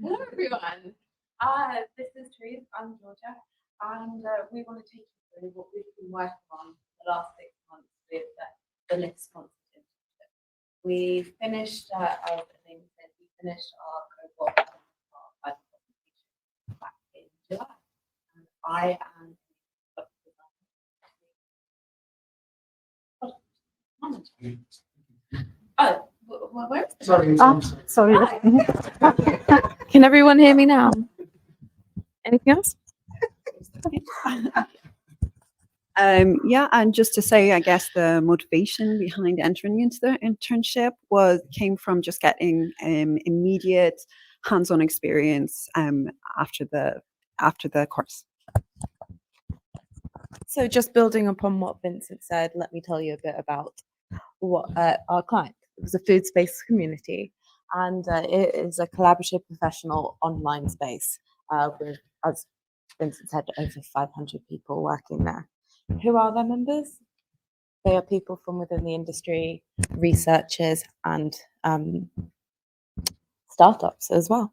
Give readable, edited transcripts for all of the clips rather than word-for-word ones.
Hello everyone. This is Therese. I'm Georgia, and we want to take you through what we've been working on the last 6 months with the Lift sponsored internship. We finished, as the name said, we finished our cohort and our final presentation back in July. And I am where is the Sorry. Can everyone hear me now? Anything else? Yeah, and just to say, I guess the motivation behind entering into the internship came from just getting immediate hands-on experience after the course. So just building upon what Vincent said, let me tell you a bit about what our client. It was a food space community, and it is a collaborative professional online space with, as Vincent said, over 500 people working there. Who are their members? They are people from within the industry, researchers, and startups as well.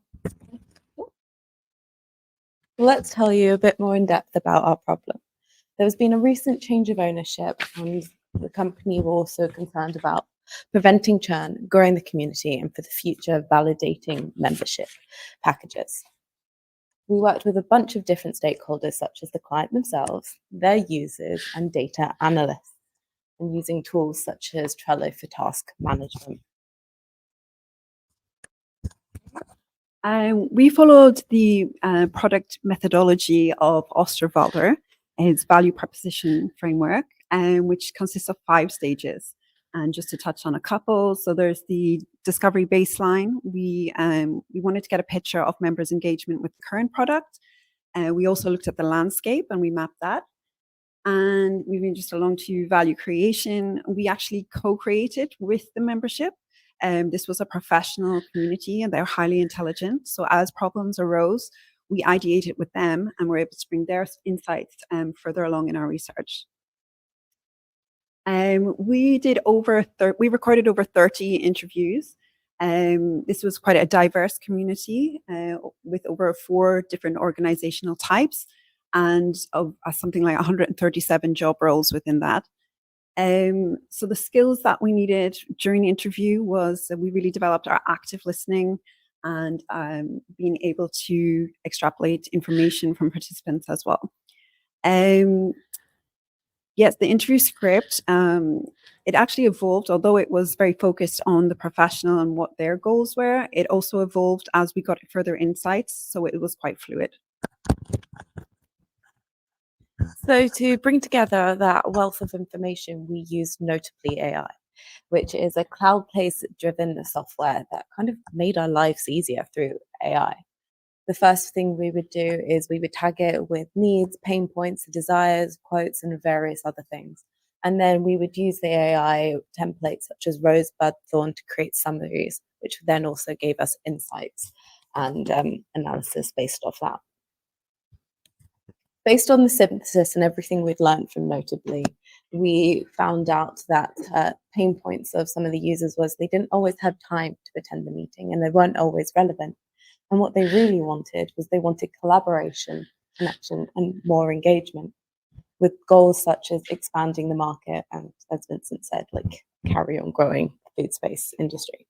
Let's tell you a bit more in depth about our problem. There's been a recent change of ownership, and the company were also concerned about preventing churn, growing the community, and for the future validating membership packages. We worked with a bunch of different stakeholders, such as the client themselves, their users, and data analysts, and using tools such as Trello for task management. We followed the product methodology of Osterwalder, his value proposition framework, which consists of 5 stages. And just to touch on a couple, so there's the discovery baseline. We wanted to get a picture of members' engagement with the current product. We also looked at the landscape and we mapped that. And moving just along to value creation, we actually co-created with the membership. This was a professional community and they're highly intelligent. So as problems arose, we ideated with them and were able to bring their insights further along in our research. We recorded over 30 interviews. This was quite a diverse community with over 4 different organizational types and something like 137 job roles within that. So the skills that we needed during the interview was that we really developed our active listening and being able to extrapolate information from participants as well. Yes, the interview script, it actually evolved, although it was very focused on the professional and what their goals were. It also evolved as we got further insights, so it was quite fluid. So to bring together that wealth of information, we used Notably AI, which is a cloud-based driven software that kind of made our lives easier through AI. The first thing we would do is we would tag it with needs, pain points, desires, quotes, and various other things. And then we would use the AI templates such as Rosebud Thorn to create summaries, which then also gave us insights and analysis based off that. Based on the synthesis and everything we'd learned from Notably, we found out that pain points of some of the users was they didn't always have time to attend the meeting and they weren't always relevant. And what they really wanted was they wanted collaboration, connection, and more engagement with goals such as expanding the market and, as Vincent said, like carry on growing the food space industry.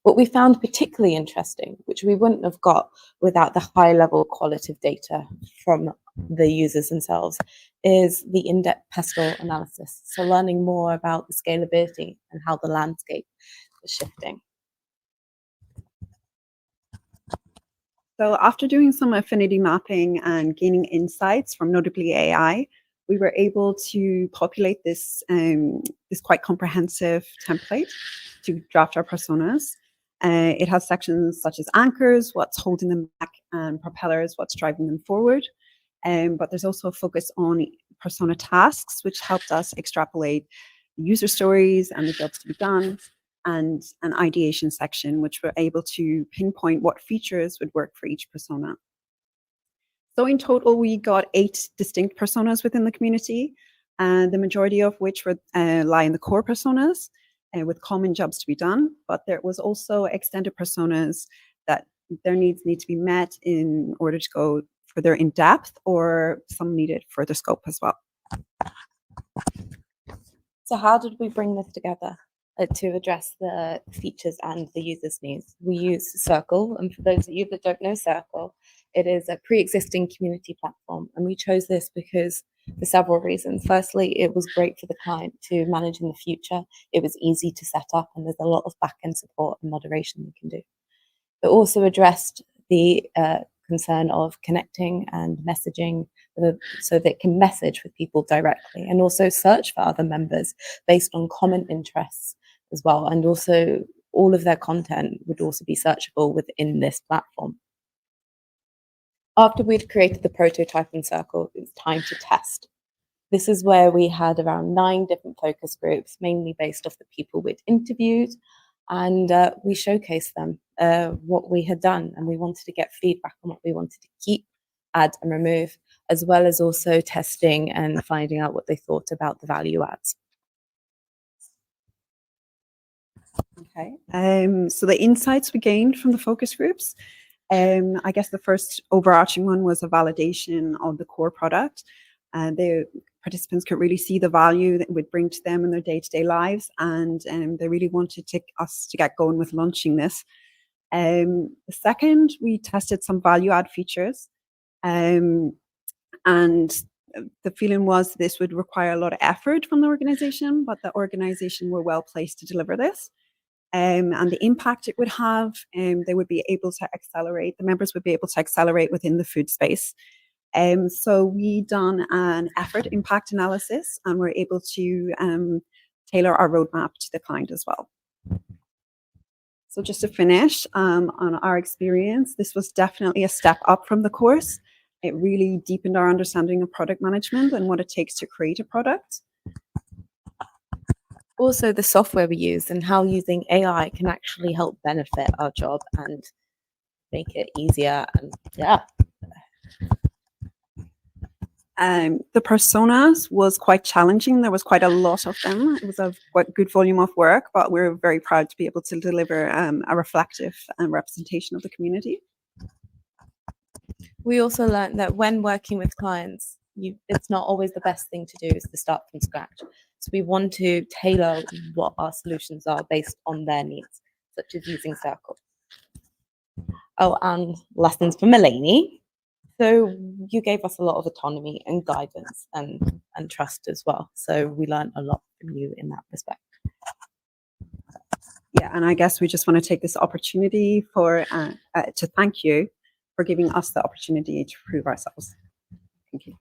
What we found particularly interesting, which we wouldn't have got without the high-level qualitative data from the users themselves, is the in-depth pastoral analysis. So learning more about the scalability and how the landscape is shifting. So after doing some affinity mapping and gaining insights from Notably AI, we were able to populate this quite comprehensive template to draft our personas. It has sections such as anchors, what's holding them back, and propellers, what's driving them forward. But there's also a focus on persona tasks, which helped us extrapolate user stories and the jobs to be done, and an ideation section, which we're able to pinpoint what features would work for each persona. So in total, we got 8 distinct personas within the community, and the majority of which lie in the core personas. with common jobs to be done, but there was also extended personas that their needs need to be met in order to go further in depth, or some needed further scope as well. So how did we bring this together to address the features and the users' needs? We use Circle, and for those of you that don't know Circle, it is a pre-existing community platform, and we chose this because for several reasons. Firstly, it was great for the client to manage in the future. It was easy to set up, and there's a lot of back-end support and moderation we can do. It also addressed the concern of connecting and messaging so they can message with people directly, and also search for other members based on common interests as well. And also all of their content would also be searchable within this platform. After we'd created the prototype in Circle, it was time to test. This is where we had around 9 different focus groups, mainly based off the people we'd interviewed, and we showcased them what we had done, and we wanted to get feedback on what we wanted to keep, add and remove, as well as also testing and finding out what they thought about the value adds. Okay, so the insights we gained from the focus groups, I guess the first overarching one was a validation of the core product. The participants could really see the value that it would bring to them in their day-to-day lives, and they really wanted us to get going with launching this. The second, we tested some value-add features, and the feeling was this would require a lot of effort from the organization, but the organization were well placed to deliver this. And the impact it would have, they would be able to accelerate, the members would be able to accelerate within the food space. So we done an effort impact analysis, and we're able to tailor our roadmap to the client as well. So just to finish on our experience, this was definitely a step up from the course. It really deepened our understanding of product management and what it takes to create a product. Also the software we use and how using AI can actually help benefit our job and make it easier. And yeah. The personas was quite challenging. There was quite a lot of them. It was a quite good volume of work, but we're very proud to be able to deliver a reflective representation of the community. We also learned that when working with clients, it's not always the best thing to do is to start from scratch. So we want to tailor what our solutions are based on their needs, such as using Circle. Oh, and lessons from Eleni. So you gave us a lot of autonomy and guidance and trust as well. So we learned a lot from you in that respect. Yeah, and I guess we just want to take this opportunity to thank you for giving us the opportunity to prove ourselves. Thank you.